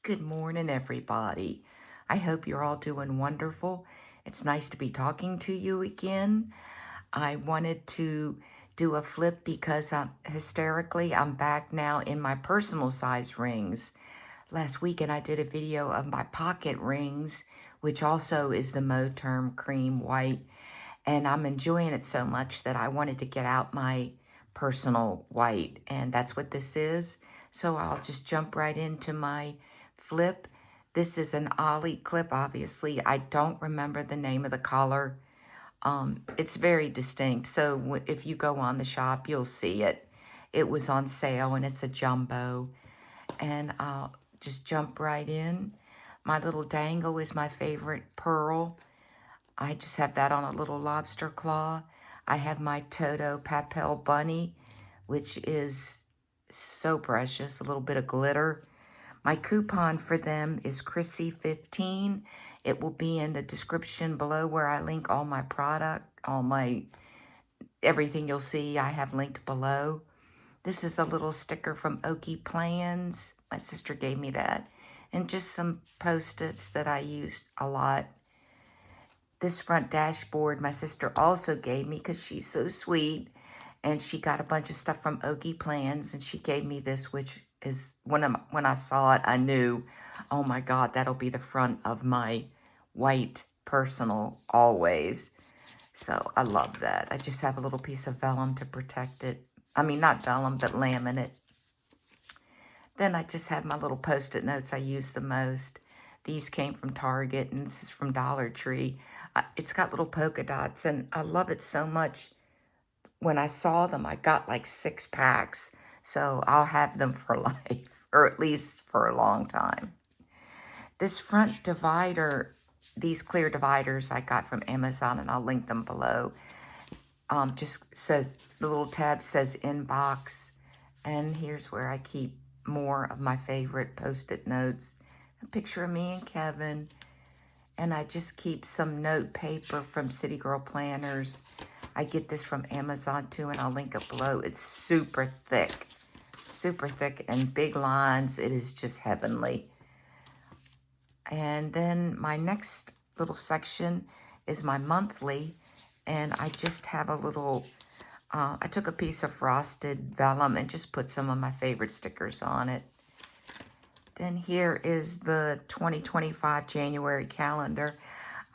Good morning, everybody. I hope you're all doing wonderful. It's nice to be talking to you again. I wanted to do a flip because I'm back now in my personal size rings. Last weekend I did a video of my pocket rings, which also is the Moterm cream white, and I'm enjoying it so much that I wanted to get out my personal white, and that's what this is. So I'll just jump right into my flip. This is an Ollie clip, obviously. I don't remember the name of the color. It's very distinct, so if you go on the shop, you'll see it. It was on sale, and it's a jumbo. And I'll just jump right in. My little dangle is my favorite pearl. I just have that on a little lobster claw. I have my Todo Papel bunny, which is so precious, a little bit of glitter. My coupon for them is Chrissy15. It will be in the description below where I link all my product, everything you'll see I have linked below. This is a little sticker from Okie Plans. My sister gave me that. And just some Post-its that I used a lot. This front dashboard my sister also gave me because she's so sweet. And she got a bunch of stuff from Okie Plans, and she gave me this, which is, when I saw it, I knew, oh my God, that'll be the front of my white personal always. So I love that. I just have a little piece of vellum to protect it. I mean, not vellum, but laminate. Then I just have my little Post-it notes I use the most. These came from Target, and this is from Dollar Tree. It's got little polka dots, and I love it so much. When I saw them, I got like 6 packs, so I'll have them for life, or at least for a long time. This front divider, these clear dividers I got from Amazon, and I'll link them below. Just says, the little tab says inbox, and here's where I keep more of my favorite Post-it notes. A picture of me and Kevin, and I just keep some note paper from City Girl Planners. I get this from Amazon too, and I'll link it below. It's super thick and big lines. It is just heavenly. And then my next little section is my monthly, and I just have a little, I took a piece of frosted vellum and just put some of my favorite stickers on it. Then here is the 2025 January calendar.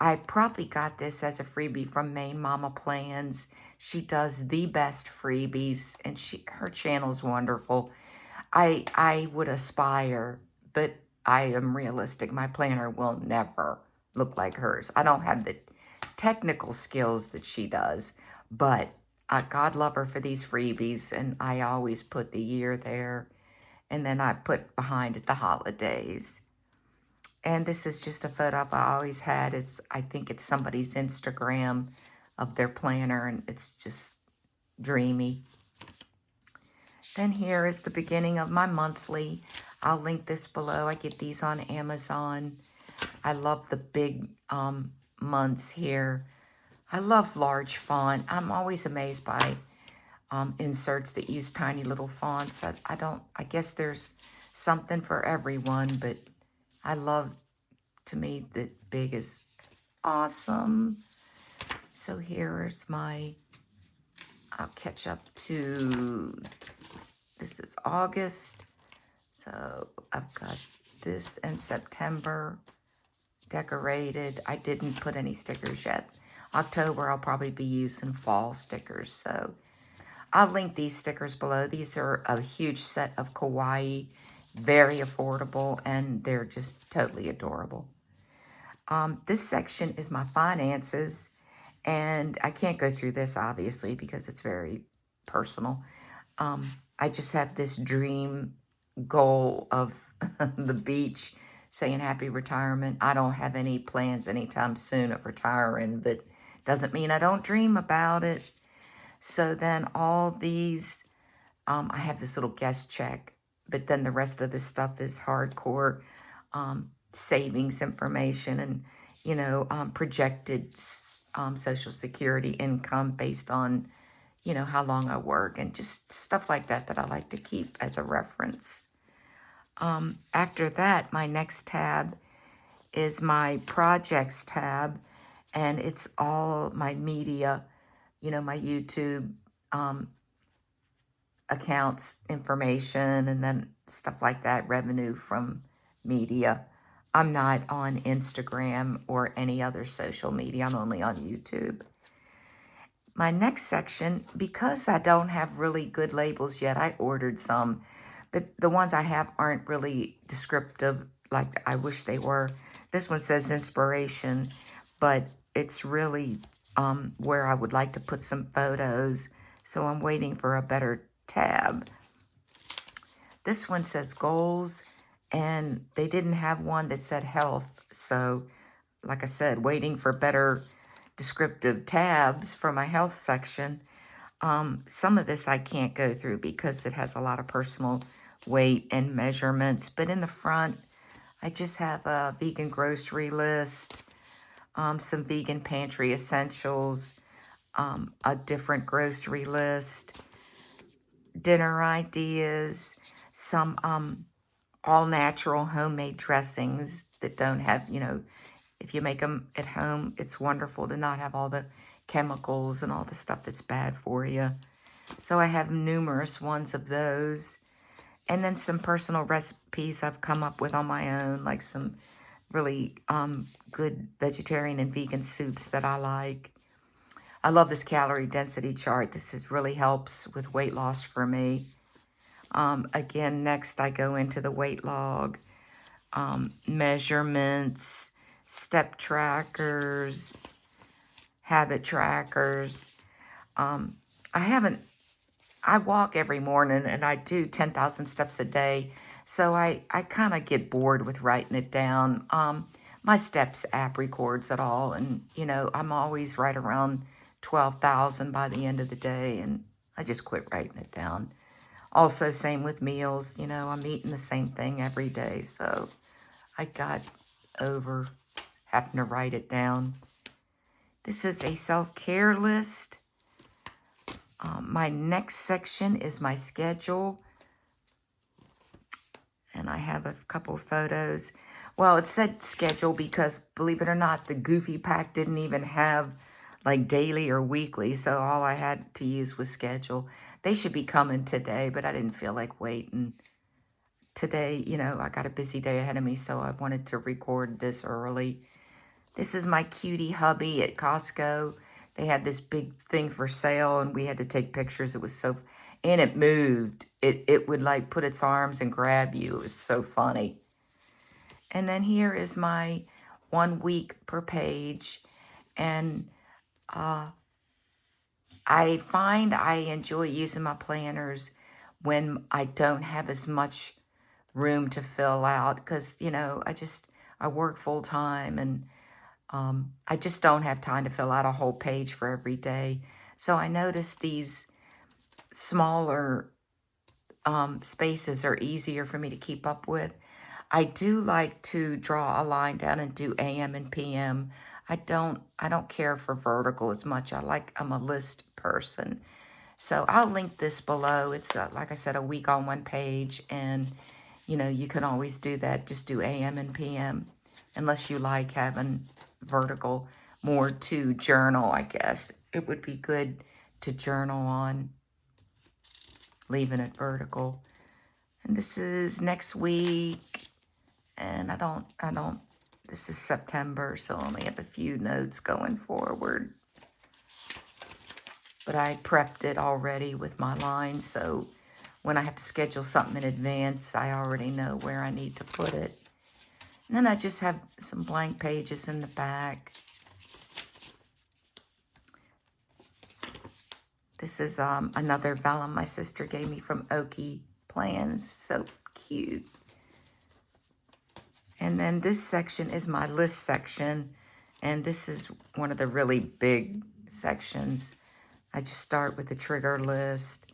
I probably got this as a freebie from Main Mama Plans. She does the best freebies, and her channel's wonderful. I would aspire, but I am realistic. My planner will never look like hers. I don't have the technical skills that she does, but God love her for these freebies, and I always put the year there, and then I put behind it the holidays. And this is just a photo I always had. I think it's somebody's Instagram of their planner, and it's just dreamy. Then here is the beginning of my monthly. I'll link this below. I get these on Amazon. I love the big months here. I love large font. I'm always amazed by inserts that use tiny little fonts. I guess there's something for everyone, but I love, to me, the big is awesome. So here's I'll catch up to, this is August. So I've got this in September decorated. I didn't put any stickers yet. October, I'll probably be using fall stickers. So I'll link these stickers below. These are a huge set of Kawaii, very affordable, and they're just totally adorable. This section is my finances, and I can't go through this, obviously, because it's very personal. I just have this dream goal of the beach saying happy retirement. I don't have any plans anytime soon of retiring, but doesn't mean I don't dream about it. So then all these, I have this little guest check, but then the rest of this stuff is hardcore savings information and, projected Social Security income based on, how long I work, and just stuff like that I like to keep as a reference. After that, my next tab is my projects tab, and it's all my media, you know, my YouTube accounts information, and then stuff like that, revenue from media. I'm not on Instagram or any other social media. I'm only on YouTube. My next section, because I don't have really good labels yet, I ordered some, but the ones I have aren't really descriptive like I wish they were. This one says inspiration, but it's really where I would like to put some photos, so I'm waiting for a better tab. This one says goals, and they didn't have one that said health, so like I said, waiting for better descriptive tabs for my health section. Some of this I can't go through because it has a lot of personal weight and measurements, but in the front, I just have a vegan grocery list, some vegan pantry essentials, a different grocery list, dinner ideas, some all natural homemade dressings that don't have, you know, if you make them at home, it's wonderful to not have all the chemicals and all the stuff that's bad for you. So I have numerous ones of those. And then some personal recipes I've come up with on my own, like some really good vegetarian and vegan soups that I like. I love this calorie density chart. Really helps with weight loss for me. Again, next I go into the weight log, measurements, step trackers, habit trackers. I walk every morning and I do 10,000 steps a day. So I kind of get bored with writing it down. My steps app records it all. And, you know, I'm always right around 12,000 by the end of the day. And I just quit writing it down. Also, same with meals. You know, I'm eating the same thing every day. So I got over having to write it down. This is a self-care list. My next section is my schedule. And I have a couple photos. Well, it said schedule because, believe it or not, the Goofy Pack didn't even have like daily or weekly. So all I had to use was schedule. They should be coming today, but I didn't feel like waiting. Today, you know, I got a busy day ahead of me, so I wanted to record this early. This is my cutie hubby at Costco. They had this big thing for sale, and we had to take pictures. It was so, and it moved. It would like put its arms and grab you. It was so funny. And then here is my 1 week per page. And I find I enjoy using my planners when I don't have as much room to fill out, because, you know, I work full time, and I just don't have time to fill out a whole page for every day. So I noticed these smaller spaces are easier for me to keep up with. I do like to draw a line down and do AM and PM. I don't care for vertical as much. I'm a list person. So I'll link this below. It's like I said, a week on one page, and you know, you can always do that. Just do AM and PM, unless you like having vertical more to journal, I guess. It would be good to journal on, leaving it vertical. And this is next week, and this is September, so I only have a few notes going forward. But I prepped it already with my lines, so when I have to schedule something in advance, I already know where I need to put it. And then I just have some blank pages in the back. This is another vellum my sister gave me from Oki Plans. So cute. And then this section is my list section. And this is one of the really big sections. I just start with the trigger list.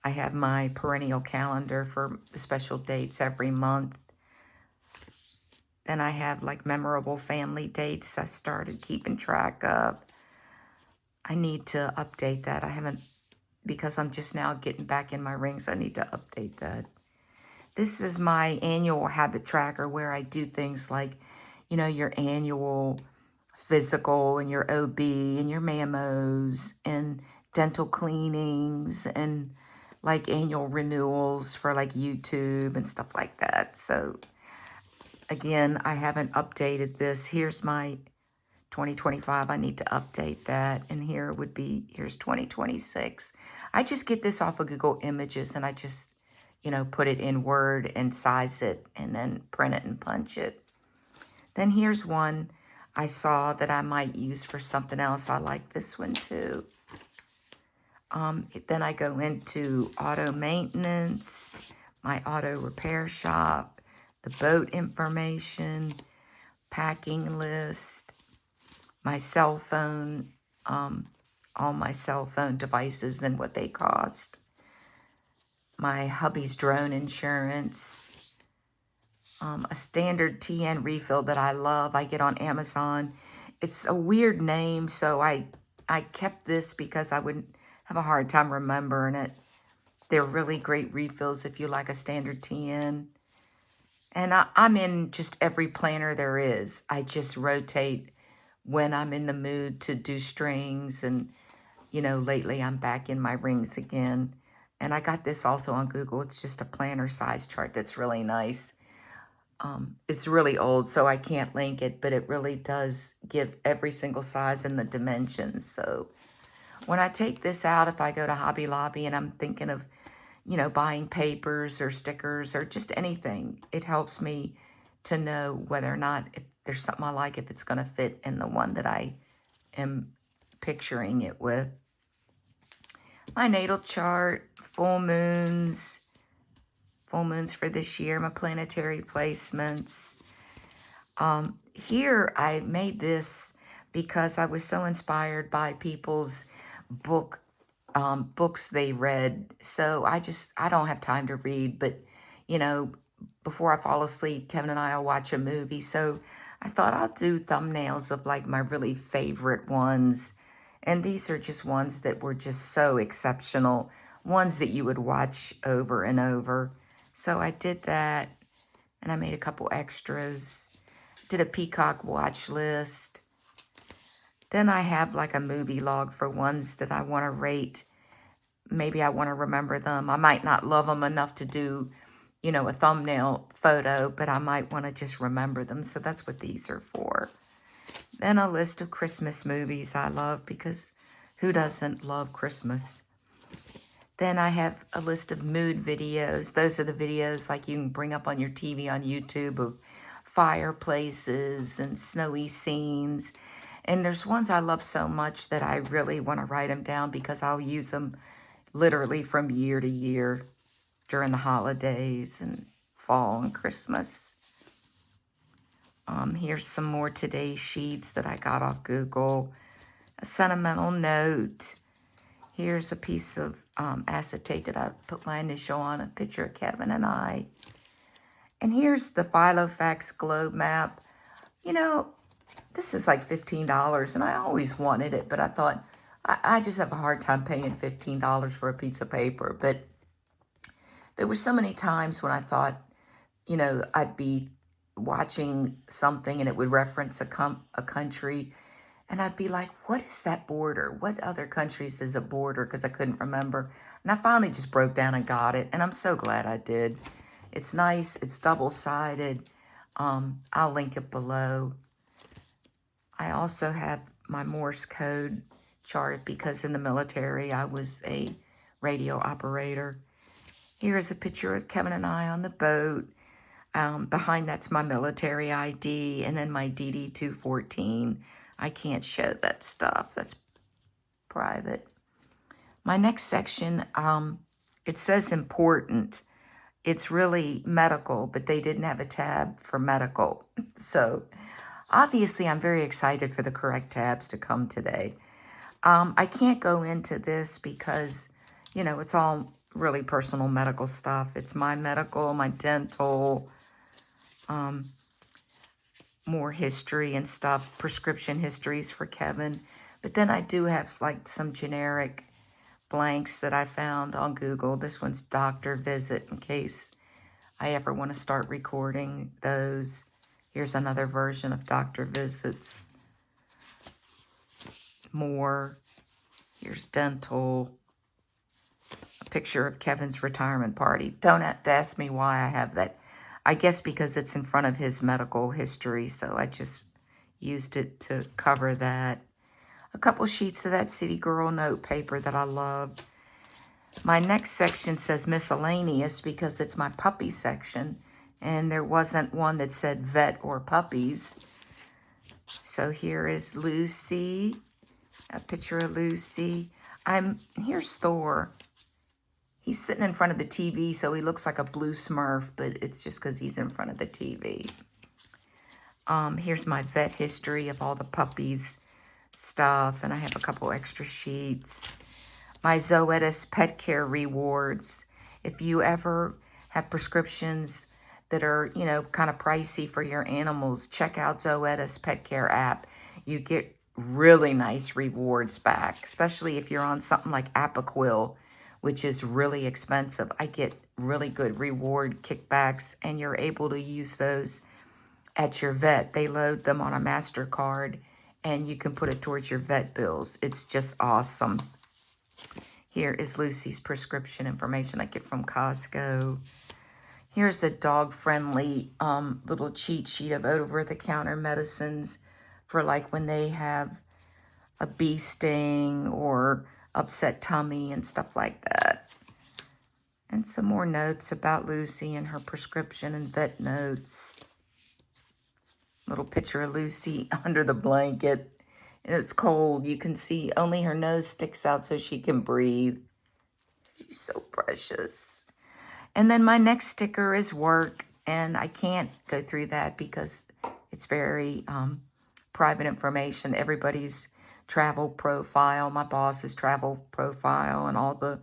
I have my perennial calendar for the special dates every month. Then I have like memorable family dates I started keeping track of. I need to update that. I haven't, because I'm just now getting back in my rings. I need to update that. This is my annual habit tracker where I do things like, you know, your annual physical and your OB and your mammos and dental cleanings and like annual renewals for like YouTube and stuff like that. So again, I haven't updated this. Here's my 2025. I need to update that. And here would be, here's 2026. I just get this off of Google Images and I just, you know, put it in Word and size it and then print it and punch it. Then here's one I saw that I might use for something else. I like this one too. Then I go into auto maintenance, my auto repair shop, the boat information, packing list, my cell phone, all my cell phone devices and what they cost, my hubby's drone insurance, a standard TN refill that I love. I get on Amazon. It's a weird name, so I kept this because I wouldn't have a hard time remembering it. They're really great refills if you like a standard TN. And I'm in just every planner there is. I just rotate when I'm in the mood to do strings. And, you know, lately I'm back in my rings again. And I got this also on Google. It's just a planner size chart that's really nice. It's really old, so I can't link it, but it really does give every single size and the dimensions. So when I take this out, if I go to Hobby Lobby and I'm thinking of, you know, buying papers or stickers or just anything, it helps me to know whether or not if there's something I like, if it's going to fit in the one that I am picturing it with. My natal chart, full moons for this year, my planetary placements. Here I made this because I was so inspired by people's books they read. So I don't have time to read, but you know, before I fall asleep, Kevin and I'll watch a movie. So I thought I'll do thumbnails of like my really favorite ones. And these are just ones that were just so exceptional, ones that you would watch over and over. So I did that, and I made a couple extras. Did a Peacock watch list. Then I have like a movie log for ones that I want to rate. Maybe I want to remember them. I might not love them enough to do, you know, a thumbnail photo, but I might want to just remember them. So that's what these are for. Then a list of Christmas movies I love, because who doesn't love Christmas? Then I have a list of mood videos. Those are the videos like you can bring up on your TV on YouTube of fireplaces and snowy scenes. And there's ones I love so much that I really want to write them down because I'll use them literally from year to year during the holidays and fall and Christmas. Here's some more Today sheets that I got off Google. A sentimental note. Here's a piece of acetate that I put my initial on, a picture of Kevin and I. And here's the Filofax globe map. You know, this is like $15, and I always wanted it, but I thought, I just have a hard time paying $15 for a piece of paper. But there were so many times when I thought, you know, I'd be watching something and it would reference a country, and I'd be like, what is that border? What other countries is a border? Because I couldn't remember. And I finally just broke down and got it, and I'm so glad I did. It's nice. It's double-sided. I'll link it below. I also have my Morse code chart because in the military I was a radio operator. Here is a picture of Kevin and I on the boat. Behind that's my military ID, and then my DD-214. I can't show that stuff. That's private. My next section, it says important. It's really medical, but they didn't have a tab for medical. So obviously I'm very excited for the correct tabs to come today. I can't go into this because, you know, it's all really personal medical stuff. It's my medical, my dental, more history and stuff, prescription histories for Kevin. But then I do have like some generic blanks that I found on Google. This one's doctor visit in case I ever want to start recording those. Here's another version of Doctor Visits. More. Here's dental. A picture of Kevin's retirement party. Don't have to ask me why I have that. I guess because it's in front of his medical history, so I just used it to cover that. A couple sheets of that City Girl note paper that I loved. My next section says miscellaneous because it's my puppy section, and there wasn't one that said vet or puppies. So here is Lucy, a picture of Lucy. Here's Thor. He's sitting in front of the TV, so he looks like a blue Smurf, but it's just because he's in front of the TV. Here's my vet history of all the puppies stuff, and I have a couple extra sheets. My Zoetis Pet Care Rewards. If you ever have prescriptions that are, you know, kind of pricey for your animals, check out Zoetis Pet Care app. You get really nice rewards back, especially if you're on something like Apoquil, which is really expensive. I get really good reward kickbacks, and you're able to use those at your vet. They load them on a MasterCard, and you can put it towards your vet bills. It's just awesome. Here is Lucy's prescription information I get from Costco. Here's a dog-friendly little cheat sheet of over-the-counter medicines for like when they have a bee sting or upset tummy and stuff like that. And some more notes about Lucy and her prescription and vet notes. Little picture of Lucy under the blanket. And it's cold. You can see only her nose sticks out so she can breathe. She's so precious. And then my next sticker is work. And I can't go through that because it's very private information. Everybody's travel profile, my boss's travel profile, and all the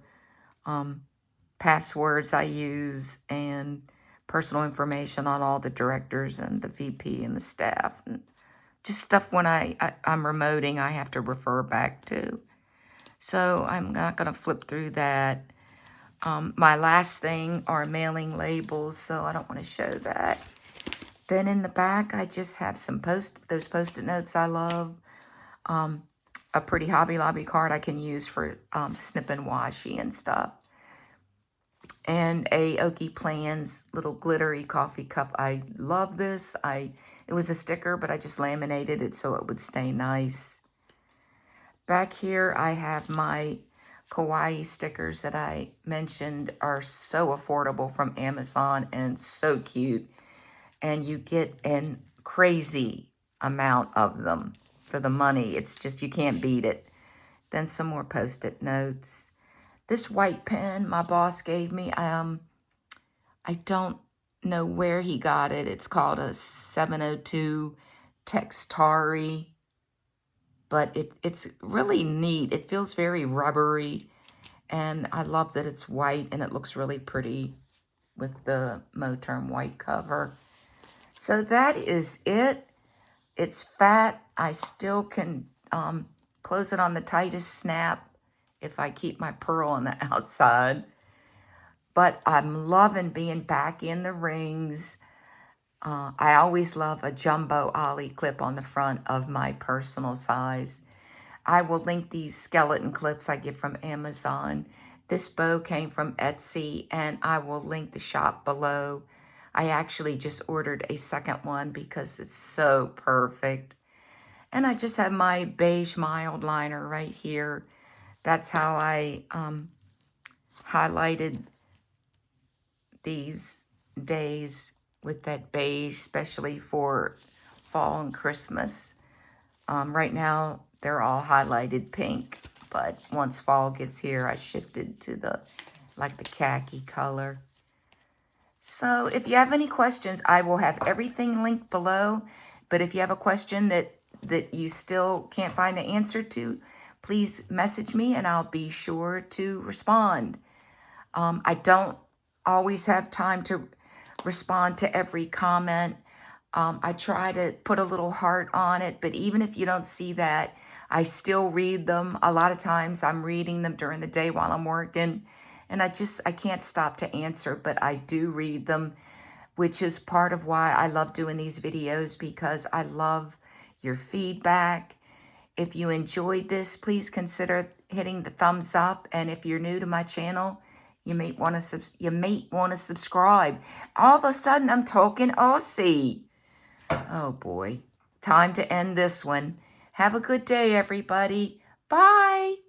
passwords I use, and personal information on all the directors and the VP and the staff, and just stuff when I'm remoting I have to refer back to. So I'm not going to flip through that. My last thing are mailing labels, so I don't want to show that. Then in the back, I just have some those Post-it notes I love. A pretty Hobby Lobby card I can use for snipping washi and stuff. And a Oki Plans little glittery coffee cup. I love this. It was a sticker, but I just laminated it so it would stay nice. Back here, I have my Kawaii stickers that I mentioned are so affordable from Amazon and so cute. And you get a crazy amount of them for the money. It's just, you can't beat it. Then some more Post-it notes. This white pen my boss gave me, I don't know where he got it. It's called a 702 Textari, but it's really neat. It feels very rubbery, and I love that it's white, and it looks really pretty with the Moterm white cover. So that is it. It's fat. I still can close it on the tightest snap if I keep my pearl on the outside. But I'm loving being back in the rings. I always love a jumbo ollie clip on the front of my personal size. I will link these skeleton clips I get from Amazon. This bow came from Etsy, and I will link the shop below. I actually just ordered a second one because it's so perfect. And I just have my beige mild liner right here. That's how I highlighted these days with that beige, especially for fall and Christmas. Right now, they're all highlighted pink, but once fall gets here, I shifted to the khaki color. So if you have any questions, I will have everything linked below. But if you have a question that you still can't find the answer to, please message me and I'll be sure to respond. I don't always have time to respond to every comment. I try to put a little heart on it, but even if you don't see that, I still read them. A lot of times I'm reading them during the day while I'm working, And I can't stop to answer, but I do read them, which is part of why I love doing these videos, because I love your feedback. If you enjoyed this, please consider hitting the thumbs up. And if you're new to my channel, you may want to subscribe. All of a sudden, I'm talking Aussie. Oh boy, time to end this one. Have a good day, everybody. Bye.